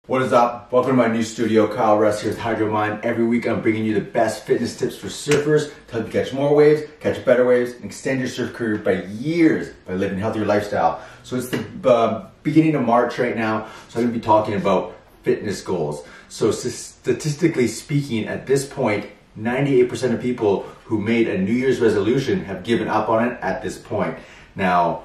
What is up? Welcome to my new studio. Kyle Russ here with Hydro Mind. Every week I'm bringing you the best fitness tips for surfers to help you catch more waves, catch better waves, and extend your surf career by years by living a healthier lifestyle. So it's the beginning of March right now, so I'm going to be talking about fitness goals. So statistically speaking, at this point, 98% of people who made a New Year's resolution have given up on it at this point. Now,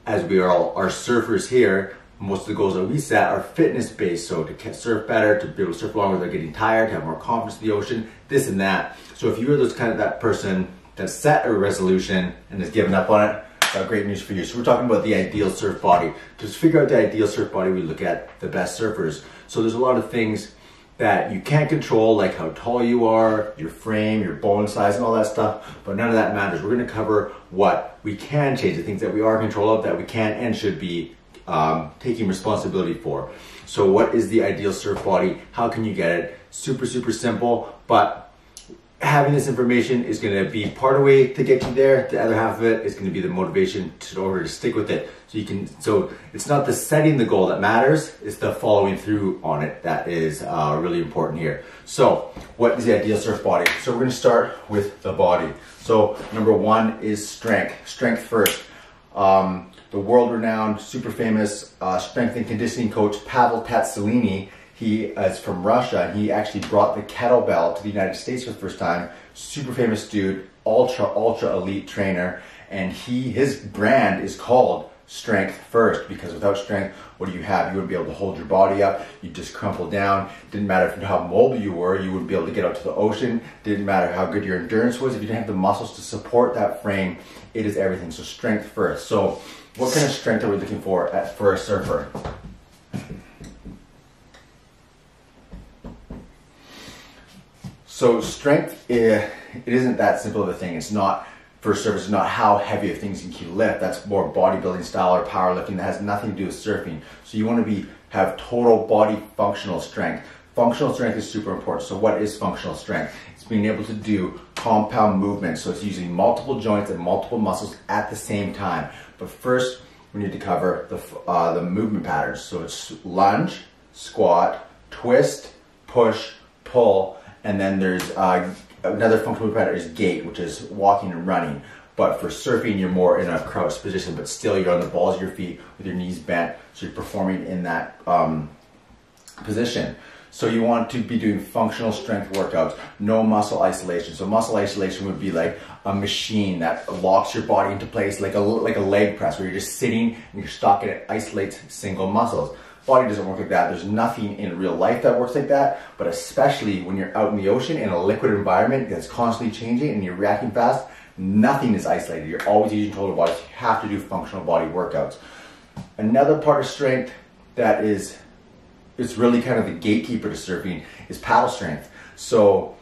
as we are surfers here, most of the goals that we set are fitness based, so to surf better, to be able to surf longer without getting tired, to have more confidence in the ocean, this and that. So if you're that person that set a resolution and has given up on it, great news for you. So we're talking about the ideal surf body. To figure out the ideal surf body, we look at the best surfers. So there's a lot of things that you can't control, like how tall you are, your frame, your bone size, and all that stuff, but none of that matters. We're going to cover what we can change, the things that we are in control of, that we can and should be taking responsibility for. So what is the ideal surf body? How can you get it? Super simple, but having this information is going to be part of the way to get you there. The other half of it is going to be the motivation in order to stick with it. So it's not the setting the goal that matters, it's the following through on it that is really important here. So what is the ideal surf body? So we're going to start with the body. So number one is strength first. The world-renowned, super famous strength and conditioning coach Pavel Tsatsouline, he is from Russia, and he actually brought the kettlebell to the United States for the first time. Super famous dude, ultra elite trainer, and his brand is called Strength First, because without strength, what do you have? You wouldn't be able to hold your body up, you'd just crumple down. Didn't matter how mobile you were, you wouldn't be able to get out to the ocean. Didn't matter how good your endurance was, if you didn't have the muscles to support that frame, it is everything. So strength first. So what kind of strength are we looking for for a surfer? So strength, it isn't that simple of a thing. It's not, for surfers, it's not how heavy of things you can lift. That's more bodybuilding style or powerlifting. That has nothing to do with surfing. So you want to have total body functional strength. Functional strength is super important. So what is functional strength? It's being able to do compound movements. So it's using multiple joints and multiple muscles at the same time. But first, we need to cover the movement patterns. So it's lunge, squat, twist, push, pull, and then there's another functional pattern is gait, which is walking and running. But for surfing, you're more in a crouched position, but still you're on the balls of your feet with your knees bent, so you're performing in that position. So you want to be doing functional strength workouts, no muscle isolation. So muscle isolation would be like a machine that locks your body into place, like a leg press, where you're just sitting and you're stuck and it isolates single muscles. Body doesn't work like that. There's nothing in real life that works like that, but especially when you're out in the ocean in a liquid environment that's constantly changing and you're reacting fast, nothing is isolated. You're always using total body. So you have to do functional body workouts. Another part of strength that it's really kind of the gatekeeper to surfing is paddle strength. So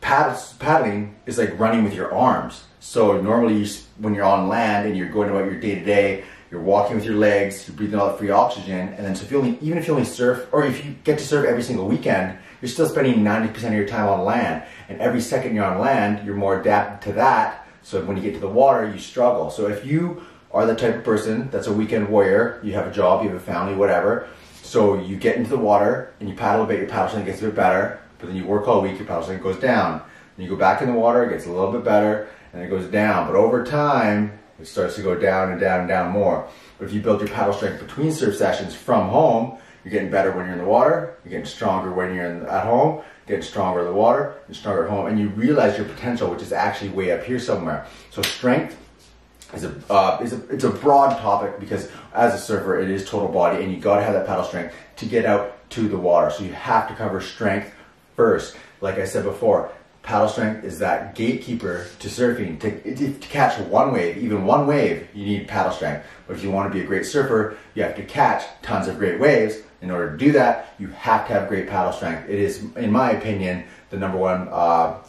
paddling is like running with your arms. So normally when you're on land and you're going about your day-to-day, you're walking with your legs, you're breathing all that free oxygen, and then even if you only surf, or if you get to surf every single weekend, you're still spending 90% of your time on land. And every second you're on land, you're more adapted to that. So when you get to the water, you struggle. So if you are the type of person that's a weekend warrior, you have a job, you have a family, whatever, so you get into the water and you paddle a bit, your paddle strength gets a bit better, but then you work all week, your paddle strength goes down. And you go back in the water, it gets a little bit better, and it goes down. But over time, it starts to go down and down and down more. But if you build your paddle strength between surf sessions from home, you're getting better when you're in the water, you're getting stronger when you're at home, getting stronger in the water, and stronger at home, and you realize your potential, which is actually way up here somewhere. So strength is it's a broad topic, because as a surfer, it is total body, and you got to have that paddle strength to get out to the water. So you have to cover strength first. Like I said before, paddle strength is that gatekeeper to surfing. To catch one wave, even one wave, you need paddle strength. But if you want to be a great surfer, you have to catch tons of great waves. In order to do that, you have to have great paddle strength. It is, in my opinion, the number one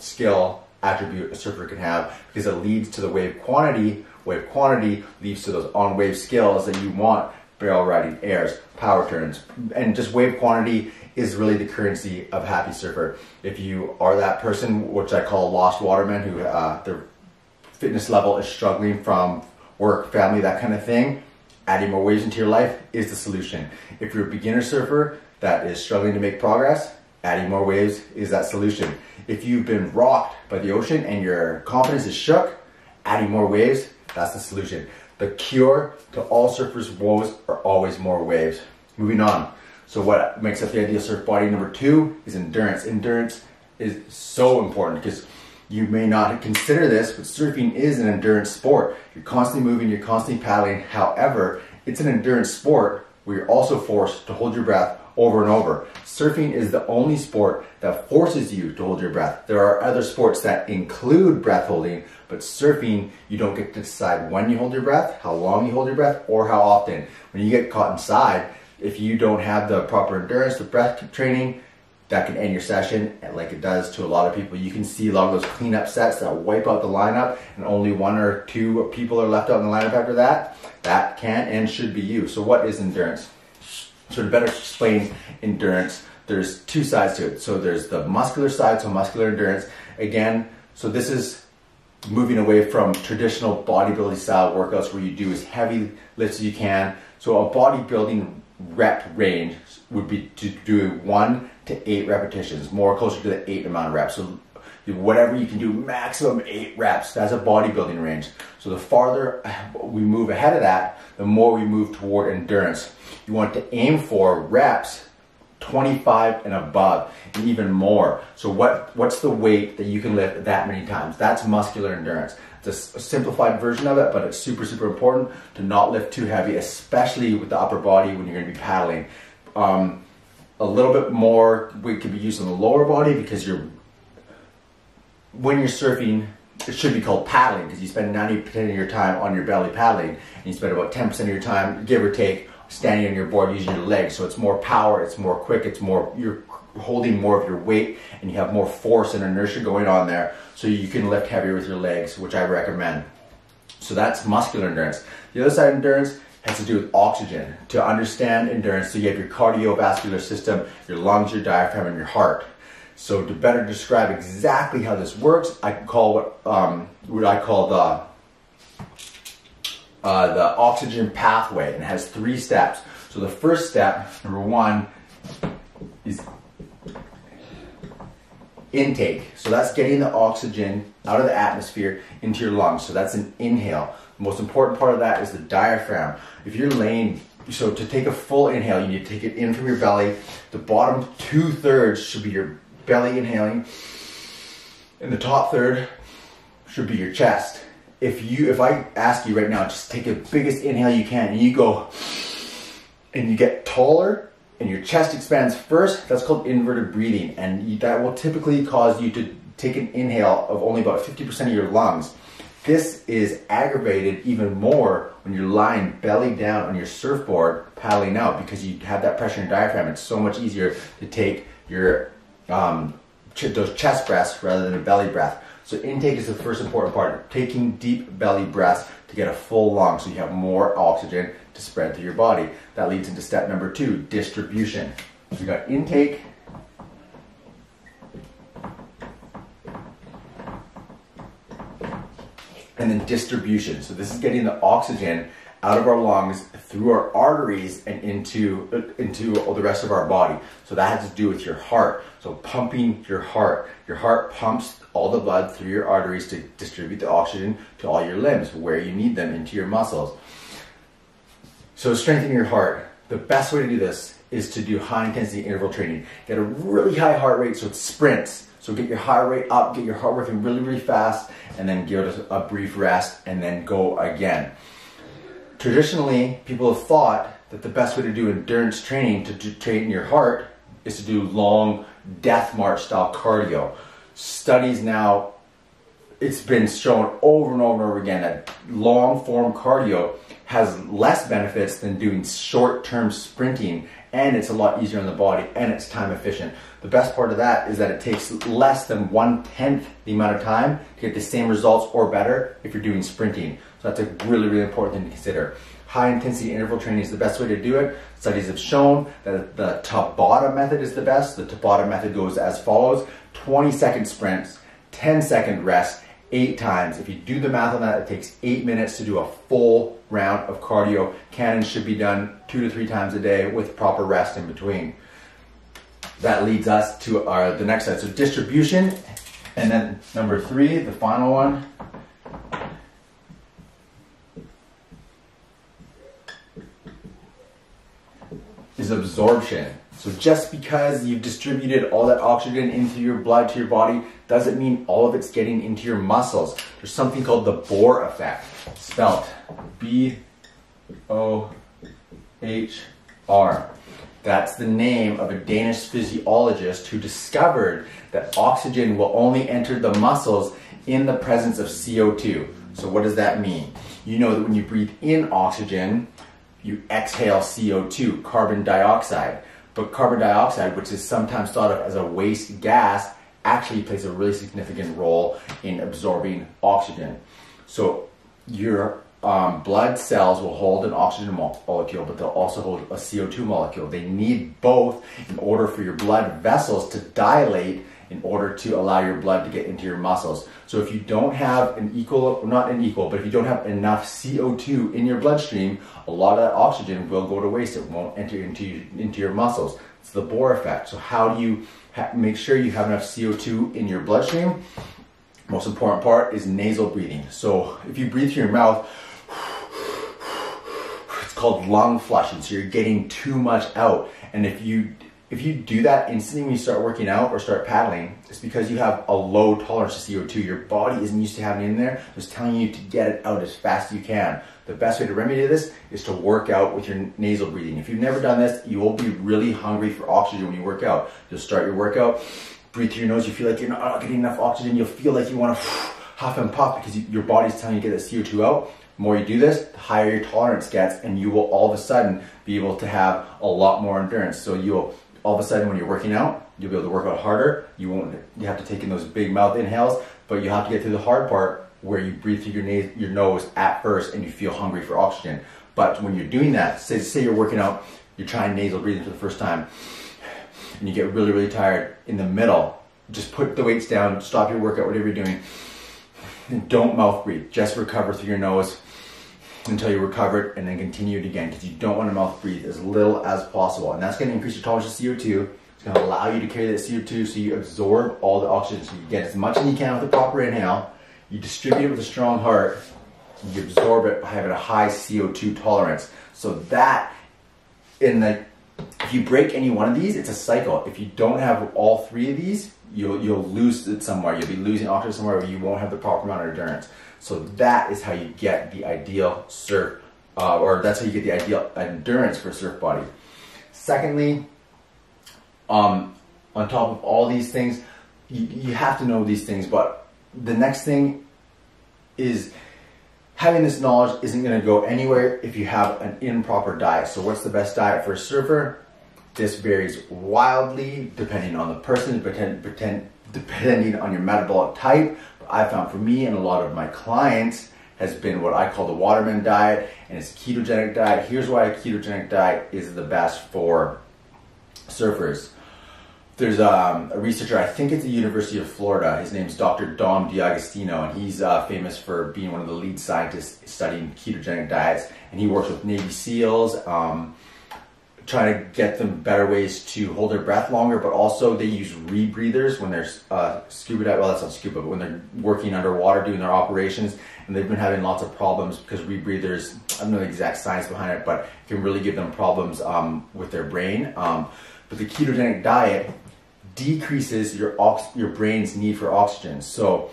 skill attribute a surfer can have, because it leads to the wave quantity. Wave quantity leads to those on-wave skills that you want: barrel riding, airs, power turns, and just wave quantity is really the currency of a happy surfer. If you are that person, which I call lost watermen, who their fitness level is struggling from work, family, that kind of thing, adding more waves into your life is the solution. If you're a beginner surfer, that is struggling to make progress, adding more waves is that solution. If you've been rocked by the ocean and your confidence is shook, adding more waves, that's the solution. The cure to all surfers' woes are always more waves. Moving on. So what makes up the ideal surf body? Number 2 is endurance. Endurance is so important because you may not consider this, but surfing is an endurance sport. You're constantly moving, you're constantly paddling. However, it's an endurance sport where you're also forced to hold your breath over and over. Surfing is the only sport that forces you to hold your breath. There are other sports that include breath holding, but surfing, you don't get to decide when you hold your breath, how long you hold your breath, or how often. When you get caught inside, if you don't have the proper endurance, the breath training, that can end your session like it does to a lot of people. You can see a lot of those cleanup sets that wipe out the lineup and only 1 or 2 people are left out in the lineup after that. That can and should be you. So what is endurance? So to better explain endurance, there's 2 sides to it. So there's the muscular side, so muscular endurance. Again, so this is moving away from traditional bodybuilding style workouts where you do as heavy lifts as you can. So a bodybuilding rep range would be to do 1 to 8 repetitions, more closer to the 8 amount of reps. So whatever you can do, maximum 8 reps, that's a bodybuilding range. So the farther we move ahead of that, the more we move toward endurance. You want to aim for reps 25 and above, and even more. So what's the weight that you can lift that many times? That's muscular endurance. It's a simplified version of it, but it's super, super important to not lift too heavy, especially with the upper body when you're going to be paddling. A little bit more weight can be used on the lower body because when you're surfing, it should be called paddling because you spend 90% of your time on your belly paddling, and you spend about 10% of your time, give or take, standing on your board using your legs. So it's more power, it's more quick, you're holding more of your weight, and you have more force and inertia going on there, so you can lift heavier with your legs, which I recommend. So that's muscular endurance. The other side of endurance has to do with oxygen. To understand endurance, so you have your cardiovascular system, your lungs, your diaphragm, and your heart. So to better describe exactly how this works, I call what I call the oxygen pathway, and it has 3 steps. So the first step, number 1, is intake. So that's getting the oxygen out of the atmosphere into your lungs. So that's an inhale. The most important part of that is the diaphragm. If you're laying, so to take a full inhale, you need to take it in from your belly. The bottom 2/3 should be your belly inhaling, and the top third should be your chest. If I ask you right now, just take the biggest inhale you can, and you go, and you get taller, and your chest expands first, that's called inverted breathing, and that will typically cause you to take an inhale of only about 50% of your lungs. This is aggravated even more when you're lying belly down on your surfboard paddling out, because you have that pressure in your diaphragm. It's so much easier to take your those chest breaths rather than a belly breath. So intake is the first important part, taking deep belly breaths to get a full lung so you have more oxygen to spread through your body. That leads into step number 2, distribution. So we got intake, and then distribution. So this is getting the oxygen out of our lungs through our arteries and into all the rest of our body. So that has to do with your heart. So pumping your heart. Your heart pumps all the blood through your arteries to distribute the oxygen to all your limbs where you need them, into your muscles. So strengthening your heart. The best way to do this is to do high intensity interval training. Get a really high heart rate, so it's sprints. So get your heart rate up, get your heart working really, really fast, and then give it a brief rest, and then go again. Traditionally, people have thought that the best way to do endurance training to train your heart is to do long death march style cardio. Studies now, it's been shown over and over and over again that long form cardio has less benefits than doing short-term sprinting, and it's a lot easier on the body, and it's time efficient. The best part of that is that it takes less than 1/10 the amount of time to get the same results or better if you're doing sprinting. So that's a really, really important thing to consider. High intensity interval training is the best way to do it. Studies have shown that the Tabata method is the best. The Tabata method goes as follows: 20-second sprints, 10-second rest, 8 times. If you do the math on that, it takes 8 minutes to do a full round of cardio. Can and should be done 2 to 3 times a day with proper rest in between. that leads us to the next side. So distribution, and then number 3, the final one, is absorption. So just because you've distributed all that oxygen into your blood, to your body, doesn't mean all of it's getting into your muscles. There's something called the Bohr effect, spelled B-O-H-R. That's the name of a Danish physiologist who discovered that oxygen will only enter the muscles in the presence of CO2. So what does that mean? You know that when you breathe in oxygen, you exhale CO2, carbon dioxide. But carbon dioxide, which is sometimes thought of as a waste gas, actually plays a really significant role in absorbing oxygen. So your blood cells will hold an oxygen molecule, but they'll also hold a CO2 molecule. They need both in order for your blood vessels to dilate, in order to allow your blood to get into your muscles. So if you don't have if you don't have enough CO2 in your bloodstream, a lot of that oxygen will go to waste. It won't enter into your muscles. It's the Bohr effect. So how do you make sure you have enough CO2 in your bloodstream? Most important part is nasal breathing. So if you breathe through your mouth, it's called lung flushing. So you're getting too much out. And if you do that instantly when you start working out or start paddling, it's because you have a low tolerance to CO2. Your body isn't used to having it in there. It's telling you to get it out as fast as you can. The best way to remedy this is to work out with your nasal breathing. If you've never done this, you will be really hungry for oxygen when you work out. You'll start your workout, breathe through your nose, you feel like you're not getting enough oxygen. You'll feel like you want to huff and puff because your body's telling you to get that CO2 out. The more you do this, the higher your tolerance gets, and you will all of a sudden be able to have a lot more endurance. So you'll all of a sudden when you're working out, you'll be able to work out harder. You have to take in those big mouth inhales, but you have to get through the hard part where you breathe through your nose at first and you feel hungry for oxygen. But when you're doing that, say you're working out, you're trying nasal breathing for the first time, and you get really, really tired in the middle, just put the weights down, stop your workout, whatever you're doing, and don't mouth breathe. Just recover through your nose until you recover it, and then continue it again, because you don't want to mouth breathe as little as possible. And that's going to increase your tolerance to CO2. It's going to allow you to carry that CO2 so you absorb all the oxygen. So you get as much as you can with the proper inhale, you distribute it with a strong heart, you absorb it by having a high CO2 tolerance. So that, if you break any one of these, it's a cycle. If you don't have all 3 of these, you'll lose it somewhere. You'll be losing oxygen somewhere where you won't have the proper amount of endurance. So that is how you get the ideal surf, or that's how you get the ideal endurance for a surf body. Secondly, on top of all these things, you have to know these things, but the next thing is having this knowledge isn't going to go anywhere if you have an improper diet. So what's the best diet for a surfer? This varies wildly depending on the person, depending on your metabolic type. But I found for me and a lot of my clients has been what I call the waterman diet, and it's a ketogenic diet. Here's why a ketogenic diet is the best for surfers. There's a researcher, I think it's the University of Florida, his name's Dr. Dom D'Agostino, and he's famous for being one of the lead scientists studying ketogenic diets, and he works with Navy SEALs, trying to get them better ways to hold their breath longer, but also they use rebreathers when they're scuba diving. Well, that's not scuba, but when they're working underwater doing their operations, and they've been having lots of problems because rebreathers, I don't know the exact science behind it, but it can really give them problems with their brain. But the ketogenic diet decreases your brain's need for oxygen. So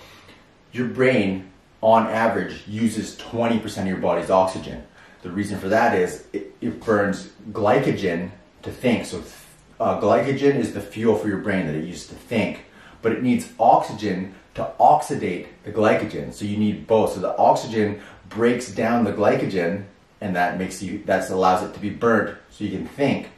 your brain, on average, uses 20% of your body's oxygen. The reason for that is it burns glycogen to think. So glycogen is the fuel for your brain that it uses to think, but it needs oxygen to oxidate the glycogen. So you need both. So the oxygen breaks down the glycogen, and that allows it to be burnt so you can think.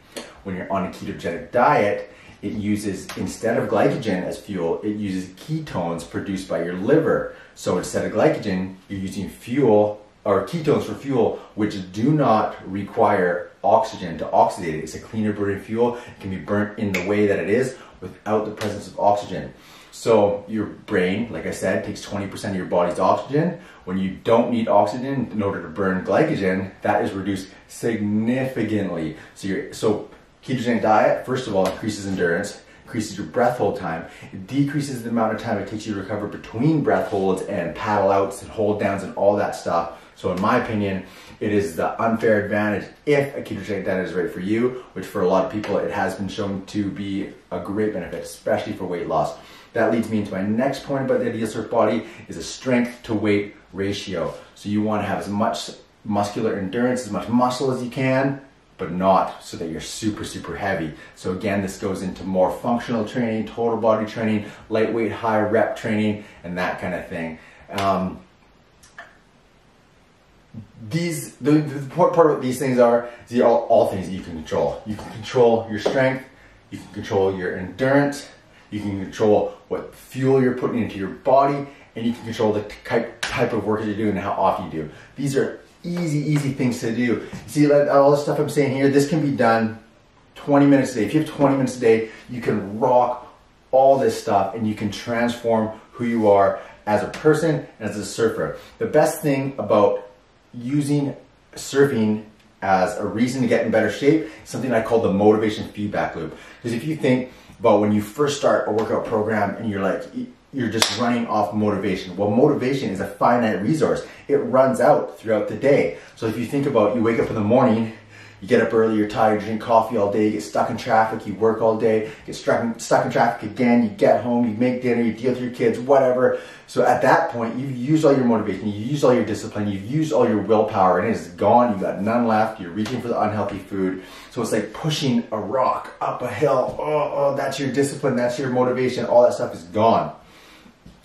When you're on a ketogenic diet, it uses, instead of glycogen as fuel, it uses ketones produced by your liver. So instead of glycogen, you're using fuel, or ketones for fuel, which do not require oxygen to oxidate it. It's a cleaner burning fuel. It can be burnt in the way that it is without the presence of oxygen. So your brain, like I said, takes 20% of your body's oxygen. When you don't need oxygen in order to burn glycogen, that is reduced significantly. So ketogenic diet, first of all, increases endurance, increases your breath hold time. It decreases the amount of time it takes you to recover between breath holds and paddle outs and hold downs and all that stuff. So in my opinion, it is the unfair advantage if a ketogenic diet is right for you, which for a lot of people, it has been shown to be a great benefit, especially for weight loss. That leads me into my next point about the ideal surf body is a strength to weight ratio. So you want to have as much muscular endurance, as much muscle as you can, but not so that you're super, super heavy. So again, this goes into more functional training, total body training, lightweight, high rep training, and that kind of thing. The important part of these things are all things that you can control. You can control your strength, you can control your endurance, you can control what fuel you're putting into your body, and you can control the type of work that you're doing and how often you do. These are easy things to do. See, like all the stuff I'm saying here, this can be done 20 minutes a day. If you have 20 minutes a day, you can rock all this stuff and you can transform who you are as a person and as a surfer. The best thing about using surfing as a reason to get in better shape is something I call the motivation feedback loop. Because if you think about when you first start a workout program and you're just running off motivation. Well, motivation is a finite resource. It runs out throughout the day. So if you think about, you wake up in the morning, you get up early, you're tired, you drink coffee all day, you get stuck in traffic, you work all day, get stuck in traffic again, you get home, you make dinner, you deal with your kids, whatever. So at that point, you've used all your motivation, you've used all your discipline, you've used all your willpower, and it is gone, you've got none left, you're reaching for the unhealthy food. So it's like pushing a rock up a hill. Oh, that's your discipline, that's your motivation, all that stuff is gone.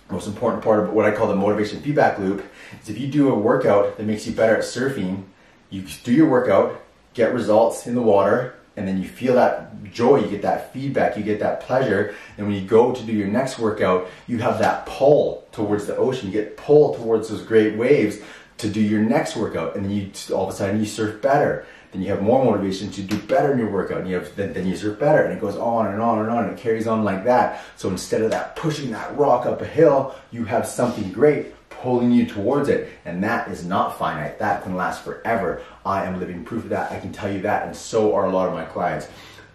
The most important part of what I call the motivation feedback loop is if you do a workout that makes you better at surfing, you do your workout, get results in the water, and then you feel that joy, you get that feedback, you get that pleasure, and when you go to do your next workout, you have that pull towards the ocean, you get pulled towards those great waves to do your next workout, and then all of a sudden you surf better. Then you have more motivation to do better in your workout, and then you surf better, and it goes on and on and on, and it carries on like that. So instead of that pushing that rock up a hill, you have something great pulling you towards it, and that is not finite. That can last forever. I am living proof of that. I can tell you that, and so are a lot of my clients.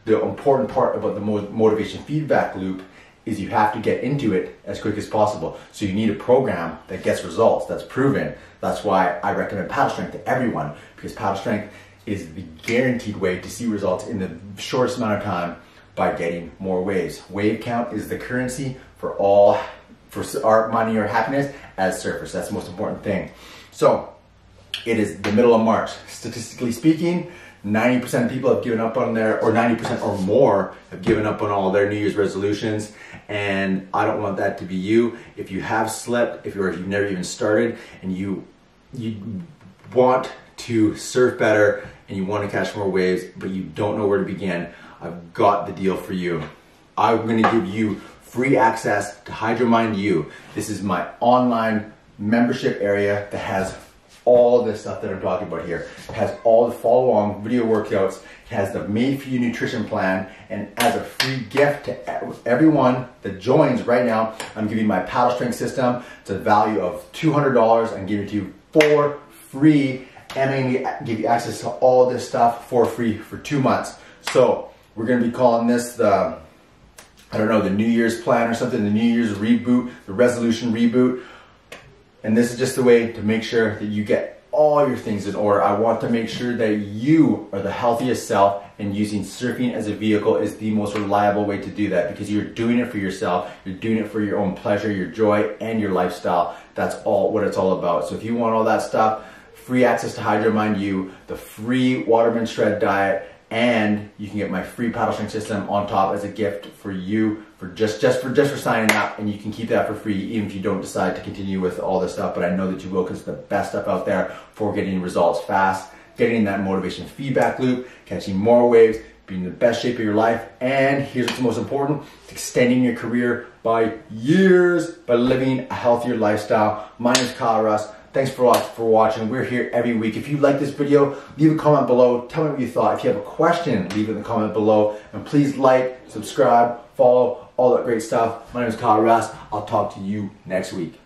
The important part about the motivation feedback loop is you have to get into it as quick as possible. So you need a program that gets results, that's proven. That's why I recommend paddle strength to everyone, because paddle strength is the guaranteed way to see results in the shortest amount of time by getting more waves. Wave count is the currency for our money or happiness as surfers. That's the most important thing. So it is the middle of March. Statistically speaking, 90% of people have given up on or 90% or more have given up on all their New Year's resolutions, and I don't want that to be you. If you have slipped, if you've never even started, and you want to surf better and you want to catch more waves, but you don't know where to begin, I've got the deal for you. I'm going to give you free access to HydroMind U. This is my online membership area that has all the stuff that I'm talking about here. It has all the follow-along video workouts. It has the made-for-you nutrition plan, and as a free gift to everyone that joins right now, I'm giving my paddle strength system. It's a value of $200. I'm giving it to you for free, and I'm going to give you access to all this stuff for free for 2 months. So we're going to be calling this the, I don't know, the New Year's plan or something, the New Year's reboot, the resolution reboot. And this is just a way to make sure that you get all your things in order. I want to make sure that you are the healthiest self, and using surfing as a vehicle is the most reliable way to do that, because you're doing it for yourself, you're doing it for your own pleasure, your joy, and your lifestyle. That's all what it's all about. So if you want all that stuff, free access to HydroMind U, the free Waterman Shred diet, and you can get my free paddle strength system on top as a gift for you, for just for signing up, and you can keep that for free even if you don't decide to continue with all this stuff. But I know that you will, because it's the best stuff out there for getting results fast, getting that motivation feedback loop, catching more waves, being in the best shape of your life, and here's what's most important: extending your career by years by living a healthier lifestyle. My name is Kyle Russ. Thanks for watching. We're here every week. If you like this video, leave a comment below. Tell me what you thought. If you have a question, leave it in the comment below. And please like, subscribe, follow, all that great stuff. My name is Kyle Russ. I'll talk to you next week.